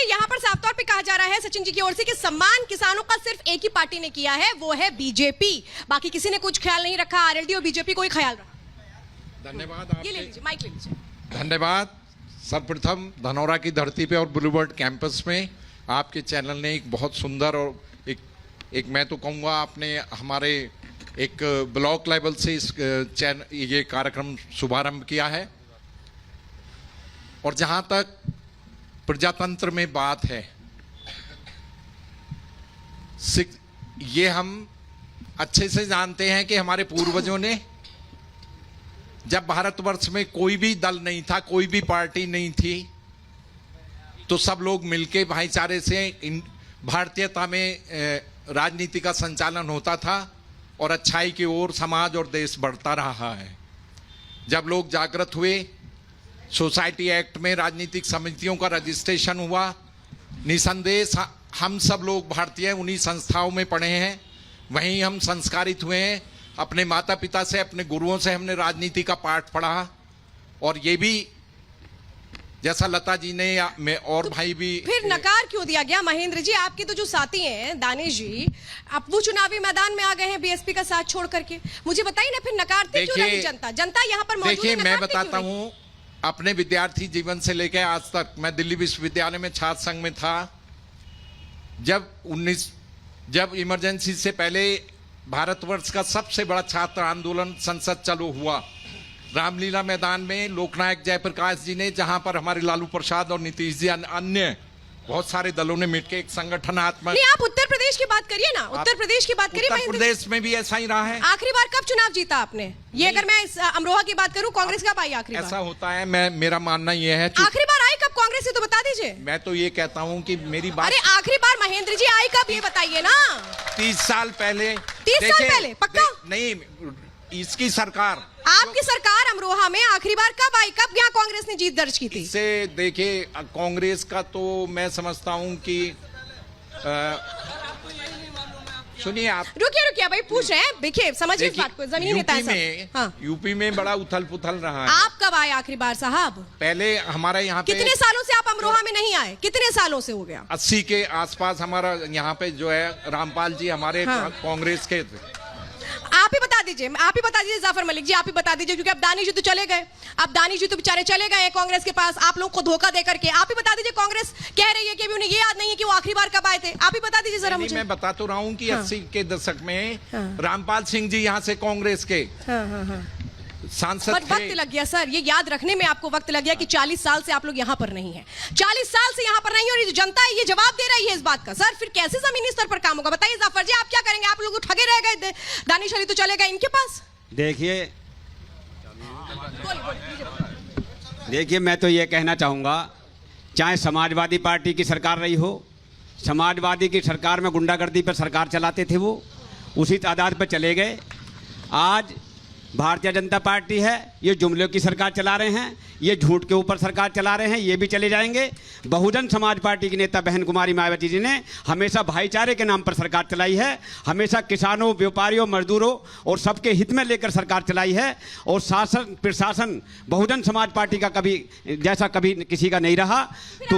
देखिए यहाँ पर साफ तौर पे कहा जा रहा है सचिन जी की ओर से कि सम्मान किसानों का सिर्फ एक ही पार्टी ने किया है, वो है बीजेपी। बाकी किसी ने कुछ ख्याल नहीं रखा, आरएलडी और बीजेपी कोई ख्याल रखा। धन्यवाद। ये ले लीजिए, माइक ले लीजिए। धन्यवाद। सर्वप्रथम धनौरा की धरती पे और ब्लूबर्ड कैंपस में आपके चैनल ने एक बहुत सुंदर और एक मैं तो कहूँगा आपने हमारे एक ब्लॉक लेवल से इस ये कार्यक्रम शुभारंभ किया है। और जहाँ तक प्रजातंत्र में बात है, ये हम अच्छे से जानते हैं कि हमारे पूर्वजों ने जब भारतवर्ष में कोई भी दल नहीं था, कोई भी पार्टी नहीं थी, तो सब लोग मिलके भाईचारे से इन भारतीयता में राजनीति का संचालन होता था और अच्छाई की ओर समाज और देश बढ़ता रहा है। जब लोग जागृत हुए, सोसाइटी एक्ट में राजनीतिक समितियों का रजिस्ट्रेशन हुआ, निसंदेह हम सब लोग भारतीय उन्हीं संस्थाओं में पढ़े हैं, वहीं हम संस्कारित हुए हैं। अपने माता पिता से, अपने गुरुओं से हमने राजनीति का पाठ पढ़ा। और ये भी जैसा लता जी ने या मैं और तो भाई भी, फिर नकार क्यों दिया गया? महेंद्र जी, आपके तो जो साथी हैं दानिश जी, अब वो चुनावी मैदान में आ गए हैं बीएसपी का साथ छोड़ करके। मुझे बताइए ना, फिर नकारती क्यों रही जनता? जनता यहाँ पर मौजूद है। देखिए, मैं बताता हूँ, अपने विद्यार्थी जीवन से लेकर आज तक मैं दिल्ली विश्वविद्यालय में छात्र संघ में था। जब इमरजेंसी से पहले भारतवर्ष का सबसे बड़ा छात्र आंदोलन संसद चलो हुआ, रामलीला मैदान में लोकनायक जयप्रकाश जी ने, जहां पर हमारे लालू प्रसाद और नीतीश जी अन्य बहुत सारे दलों ने मिलकर एक संगठनात्मक। नहीं, आप उत्तर प्रदेश की बात करिए ना, उत्तर प्रदेश की बात करिए। उत्तर प्रदेश में भी ऐसा ही रहा है। आखिरी बार कब चुनाव जीता आपने? ये अगर मैं इस अमरोहा की बात करूं, कांग्रेस कब आई आखिरी बार? ऐसा होता है, मेरा मानना ये है। आखिरी बार आई कब कांग्रेस से, तो बता दीजिए। मैं तो ये कहता हूँ कि मेरी बात। अरे आखिरी बार महेंद्र जी आई कब, ये बताइए ना। 30 साल पहले। 30 साल पहले पक्का? नहीं, इसकी सरकार, आपकी सरकार अमरोहा में आखिरी बार कब आई, कब यहाँ कांग्रेस ने जीत दर्ज की थी? इससे देखिए, कांग्रेस का तो मैं समझता हूँ कि सुनिए आप, रुकिए भाई, पूछ रहे हैं। देखिए, समझिए इस बात को, जमीनी नेता है। हाँ। यूपी में बड़ा उथल पुथल रहा है। आप कब आए आखिरी बार साहब? पहले हमारे यहाँ पे कितने सालों से आप अमरोहा में नहीं आए? कितने सालों से हो गया? 80 के आसपास हमारा यहाँ पे जो है रामपाल जी हमारे कांग्रेस के थे। आप ही बता दीजिए जाफर मलिक जी, आप ही बता दीजिए, क्योंकि अब दानिश जी तो चले गए। अब दानिश जी तो बेचारे चले गए कांग्रेस के पास, आप लोग को धोखा दे करके। आप ही बता दीजिए, कांग्रेस कह रही है कि अभी उन्हें ये याद नहीं है कि वो आखिरी बार कब आए थे। आप ही बता दीजिए जरा मुझे। मैं बता तो रहा हूँ कि 80 के दशक में रामपाल सिंह जी यहाँ से कांग्रेस के सांसद थे। वक्त लग गया सर, ये याद रखने में आपको वक्त लग गया कि 40 साल से आप लोग यहाँ पर नहीं हैं। 40 साल से यहाँ पर नहीं, और ये जो जनता है ये जवाब दे रही है इस बात का। सर फिर कैसे जमीनी स्तर पर काम होगा? बताइए जाफर जी, आप क्या करेंगे? आप लोग ठगे रह गए, दानिश अली तो चले गए इनके पास। देखिए, मैं तो ये कहना चाहूँगा, चाहे समाजवादी पार्टी की सरकार रही हो, समाजवादी की सरकार में गुंडागर्दी पर सरकार चलाते थे, वो उसी तादाद पर चले गए। आज भारतीय जनता पार्टी है, ये जुमलों की सरकार चला रहे हैं, ये झूठ के ऊपर सरकार चला रहे हैं, ये भी चले जाएंगे। बहुजन समाज पार्टी की नेता बहन कुमारी मायावती जी ने हमेशा भाईचारे के नाम पर सरकार चलाई है, हमेशा किसानों, व्यापारियों, मजदूरों और सबके हित में लेकर सरकार चलाई है। और शासन प्रशासन बहुजन समाज पार्टी का कभी जैसा कभी किसी का नहीं रहा। तो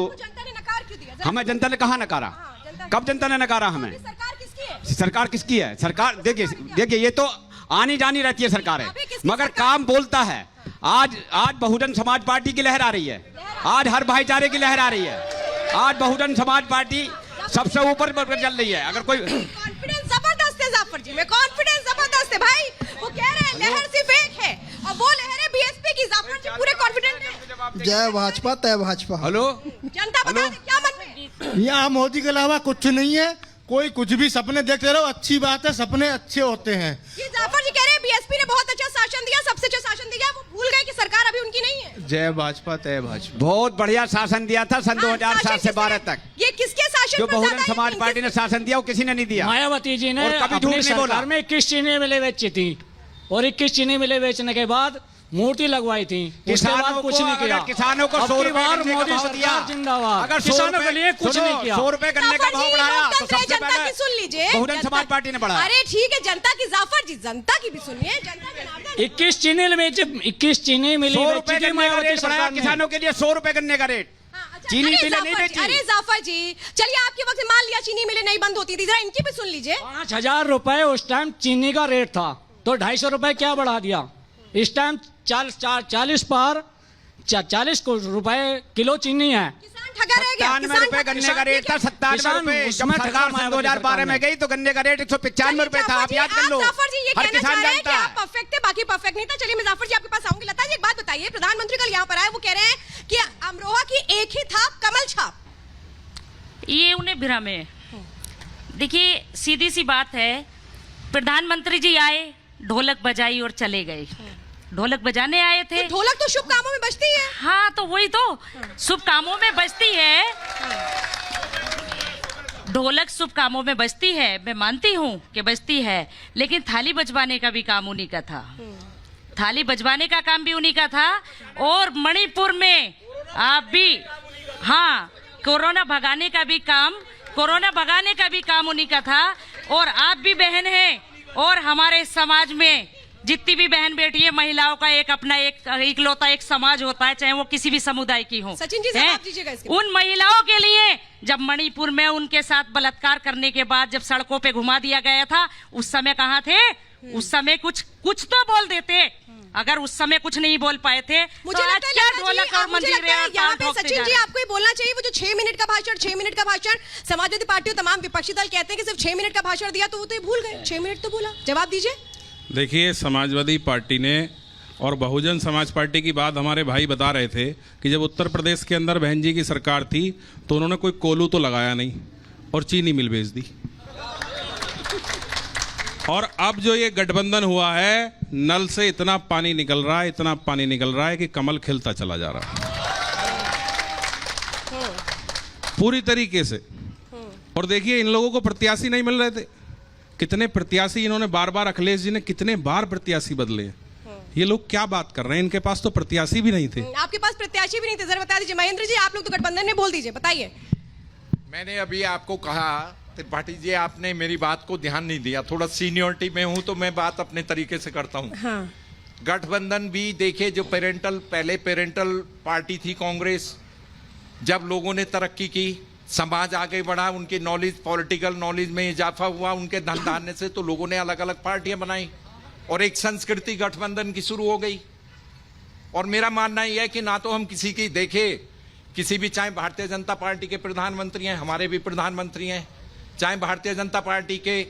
हमें जनता ने कहाँ नकारा? कब जनता ने नकारा हमें? सरकार किसकी है? सरकार देखिए, ये तो आनी जानी रहती है सरकार है, मगर काम बोलता है। आज बहुजन समाज पार्टी की लहर आ रही है, आज हर भाईचारे की लहर आ रही है। आज बहुजन समाज पार्टी सबसे ऊपर चल रही है। अगर कोई कॉन्फिडेंस जबरदस्त है जाफर जी में, कॉन्फिडेंस जबरदस्त है भाई। वो कह रहे हैं लहर सिर्फ एक है और वो लहर है बीएसपी की। जाफर जी पूरे कॉन्फिडेंट है। जय भाजपा तय भाजपा। हेलो, जनता बता दे क्या मन में? यहाँ मोदी के अलावा कुछ नहीं है, कोई कुछ भी सपने देखते रहो, अच्छी बात है, सपने अच्छे होते हैं। ये जाफर जी कह रहे हैं बीएसपी ने बहुत अच्छा शासन दिया, सबसे अच्छा शासन दिया, वो भूल गए कि सरकार अभी उनकी नहीं है। जय भाजपा तय भाजपा। बहुत बढ़िया शासन दिया था सन 2007 से 12 तक। ये किसके शासन? जो बहुजन समाज पार्टी ने शासन दिया वो किसी ने नहीं दिया। मायावती जी ने अपनी सरकार में 21 चीनी मिलें बेची थी, और 21 चीनी मिलें बेचने के बाद मूर्ति लगवाई थी। किसानों कुछ नहीं किया। किसानों को 100 रुपए मोदी सरकार जिंदाबाद। अगर किसानों के लिए कुछ नहीं किया। 100 रुपए गन्ने का भाव बढ़ाया तो सबसे पहले सुन लीजिए, बहुजन समाज पार्टी ने बढ़ाया। अरे ठीक है, जनता की जाफर जी, जनता की भी सुनिए। जनता के नाम 21 चीनी मिली 100 रुपए गन्ने का रेट बढ़ाया किसानों के लिए, 100 रुपए गन्ने का रेट। चीनी अरे मिलें नहीं जाफर जी, बेची। अरे जाफर जी, चलिए आपके वक्त मान लिया चीनी मिलें नहीं बंद होती थी, जरा इनकी भी सुन लीजिए। 5,000 रुपए उस टाइम चीनी का रेट था, तो 250 रुपए क्या बढ़ा दिया। इस टाइम 40 पर 40 रुपए किलो चीनी है। किसान ठगा रह गया। 97 रुपए गन्ने का रेट था, 97 किसान रुपए। जब उसमें ठगा सरकार माया 2012 में गई तो गन्ने का रेट 195 रुपए था। आप याद कर लो, जाफर जी ये हर कहना चाह किसान रहे हैं कि जानता आप है। परफेक्ट है, बाकी परफेक्ट नहीं था। चलिए मैं जाफर जी आपके पास आऊंगी। लता जी एक बात बताइए, प्रधानमंत्री कल यहाँ पर आए, वो कह रहे हैं कि अमरोहा की एक ही था कमल छाप। ये उन्हें भ्रम है। देखिए सीधी सी बात है, प्रधानमंत्री जी आए, ढोलक बजाई और चले गए। ढोलक बजाने आए थे। ढोलक तो शुभ कामों में बजती है। हाँ तो वही तो, शुभ कामों में बजती है। ढोलक शुभ कामों में बजती है, मैं मानती हूँ कि बजती है, लेकिन थाली बजवाने का भी काम उन्हीं का था। थाली बजवाने का काम भी उन्हीं का था। और मणिपुर में आप भी, हाँ, कोरोना भगाने का भी काम उन्हीं का था। और आप भी बहन हैं, और हमारे समाज में जितनी भी बहन बेटी है, महिलाओं का एक अपना एक इकलौता एक समाज होता है, चाहे वो किसी भी समुदाय की हो। सचिन जी जवाब दीजिएगा इसके। उन महिलाओं के लिए जब मणिपुर में उनके साथ बलात्कार करने के बाद जब सड़कों पे घुमा दिया गया था, उस समय कहाँ थे? उस समय कुछ तो बोल देते। अगर उस समय कुछ नहीं बोल पाए थे, मुझे तो आज लगता है क्या लता जी, ढोलक और मुझे लगता मंजीरे है और यहाँ ताल पे ठोकते सचिन जा जी रहे हैं। आपको ये बोलना चाहिए, वो जो 6 मिनट का भाषण समाजवादी पार्टी और तमाम विपक्षी दल कहते हैं कि सिर्फ 6 मिनट का भाषण दिया, तो वो तो ये भूल गए। 6 मिनट तो बोला, जवाब दीजिए। देखिए, समाजवादी पार्टी ने और बहुजन समाज पार्टी की बात हमारे भाई बता रहे थे कि जब उत्तर प्रदेश के अंदर बहन जी की सरकार थी तो उन्होंने कोई कोलू तो लगाया नहीं और चीनी मिल बेच दी। और अब जो ये गठबंधन हुआ है, नल से इतना पानी निकल रहा है कि कमल खिलता चला जा रहा है पूरी तरीके से। और देखिए, इन लोगों को प्रत्याशी नहीं मिल रहे थे। कितने प्रत्याशी इन्होंने बार अखिलेश जी ने कितने बार प्रत्याशी बदले। ये लोग क्या बात कर रहे हैं, इनके पास तो प्रत्याशी भी नहीं थे। आपके पास प्रत्याशी भी नहीं थे, जरा बता दीजिए। महेंद्र जी आप लोग तो गठबंधन में, बोल दीजिए, बताइए। मैंने अभी आपको कहा त्रिपाठी जी, आपने मेरी बात को ध्यान नहीं दिया। थोड़ा सीनियरिटी में हूं तो मैं बात अपने तरीके से करता हूं। हाँ। गठबंधन भी देखे, जो पहले पेरेंटल पार्टी थी कांग्रेस, जब लोगों ने तरक्की की, समाज आगे बढ़ा, उनके नॉलेज, पॉलिटिकल नॉलेज में इजाफा हुआ, उनके धन धान्य से, तो लोगों ने अलग अलग पार्टियां बनाई और एक संस्कृति गठबंधन की शुरू हो गई। और मेरा मानना यह है कि ना तो हम किसी की देखे, किसी भी, चाहे भारतीय जनता पार्टी के प्रधानमंत्री हैं, हमारे भी प्रधानमंत्री हैं, चाहे भारतीय जनता पार्टी के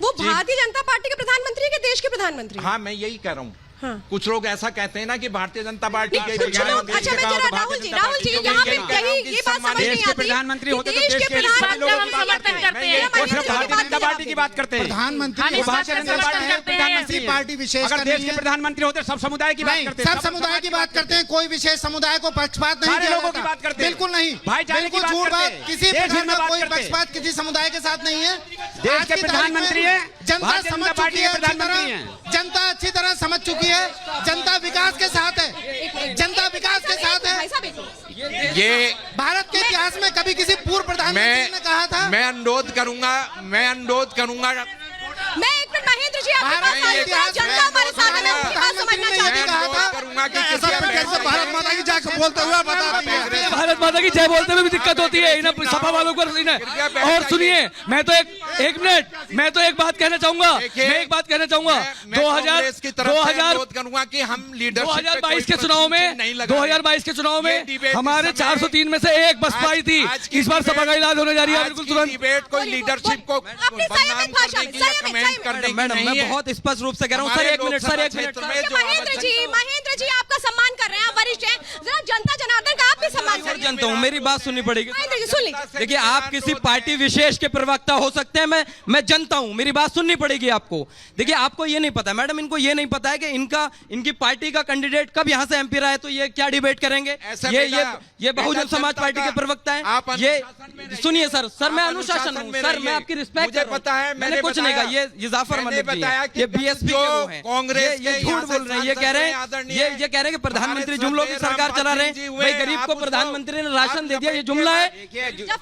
वो भारतीय जनता पार्टी के प्रधानमंत्री के देश के प्रधानमंत्री। हाँ, मैं यही कह रहा हूँ। हाँ। कुछ लोग ऐसा कहते हैं ना कि भारतीय जनता पार्टी के कुछ लोग, अच्छा मैं जरा राहुल जी यहाँ पे यही ये बात समझ नहीं आती। प्रधानमंत्री होते तो देश देश के के बात लोगों का हम की बात समर्थन करते हैं। करते हैं। वो सिर्फ भारतीय जनता पार्टी की बात करते हैं। प्रधानमंत्री हम इस बात भारतीय का जनता समर्थन पार्टी करते हैं। प्रधानमंत्री पार्टी विशेष अगर का देश नहीं के है। प्रधानमंत्री होते सब समुदाय की बात नहीं, करते, सब समुदाय की बात करते हैं, कोई विशेष समुदाय को पक्षपात नहीं सारे किया लोगों जाता। की बात करते हैं। बिल्कुल नहीं, भाईचारे की बिल्कुल बात झूठ करते बात। हैं। किसी देश प्रकार में का बात कोई करते हैं। पक्षपात किसी समुदाय के साथ नहीं है। देश आज के की प्रधानमंत्री तारीख में हैं, जनता भारतीय समझ जनता पार्टी चुकी के है, प्रधानमंत्री हैं। जनता अच्छी तरह समझ चुकी है, जनता विकास के साथ है, जनता विकास के साथ है। भाई साहब एक मिनट। ये भारत के इतिहास में कभी किसी पूर्व प्रधानमंत्री ने कहा था। मैं अनुरोध करूंगा मैं एक मिनट, महेंद्र जी आपके पास मैं आइए। ये- जनता हमारे साथ है, मैं उनकी बात समझना चाहती हूँ। मैं अनुरोध करूंगा कि ऐसा किसी फिर कैसे भारत माता की जय बोलते हुए बता दी है। भारत माता की जय बोलते हुए भी दिक्कत होती है इन्हें सभा वालों को इन्हें। और सुनिए, मैं तो एक मिनट, मैं तो एक बात कहना चाहूंगा। देखिए, मैं एक बात कहना चाहूंगा। मैं कांग्रेस की तरफ से अनुरोध करूंगा कि हम लीडरशिप पे 2022 कोई के चुनाव में नहीं लगाएं। 2022 के चुनाव ये में डिबेट हमारे इस समय- 403 में से एक बसपा आई थी। आज की इस बार सभा का डिबेट- इलाज होने जा रही है आज बिल्कुल की तुरंत। डिबेट कोई लीडरशिप को अपनी बदनाम संयमित भाषा करने में, के लिए, संयमित, कमेंट करने की मैडम, नहीं मैं है। बहुत स्पष्ट रूप से कह रहा हूँ सर, हमारे एक मिनट सर, लोकसभा एक मिनट। क्षेत्र में जो महेंद्र जी आपका सम्मान कर रहे हैं, आप वरिष्ठ हैं, जरा जनता जनार्दन का आप भी सम्मान सर करिए। जनता हूँ, मेरी बात सुननी पड़ेगी। महेंद्र जी सुन लीजिए। देखिए, आप किसी पार्टी विशेष के प्रवक्ता हो सकते हैं, मैं जनता हूं, मेरी बात सुननी पड़ेगी आपको। देखिए, आपको ये नहीं पता मैडम, इनको ये नहीं पता है कि इनकी पार्टी का कैंडिडेट कब यहां से एमपी रहा है, तो ये क्या डिबेट करेंगे। ऐसा ये बहुजन समाज पार्टी के प्रवक्ता है। ये सुनिए सर, मैं अनुशासन हूं सर, मैं आपकी रिस्पेक्ट कर रहा हूं। पता है, मैंने कुछ नहीं कहा। ये जाफर मैंने मलिक जी बताया हैं, कि ये बीएसपी के वो हैं, कांग्रेस ये के झूठ यहाँ से बोल रहे हैं। ये कह रहे सांसद हैं, ये कह रहे हैं कि प्रधानमंत्री जुमलों की सरकार चला रहे हैं। भाई, गरीब को प्रधानमंत्री ने राशन दे दिया, ये जुमला है। देखिए, जब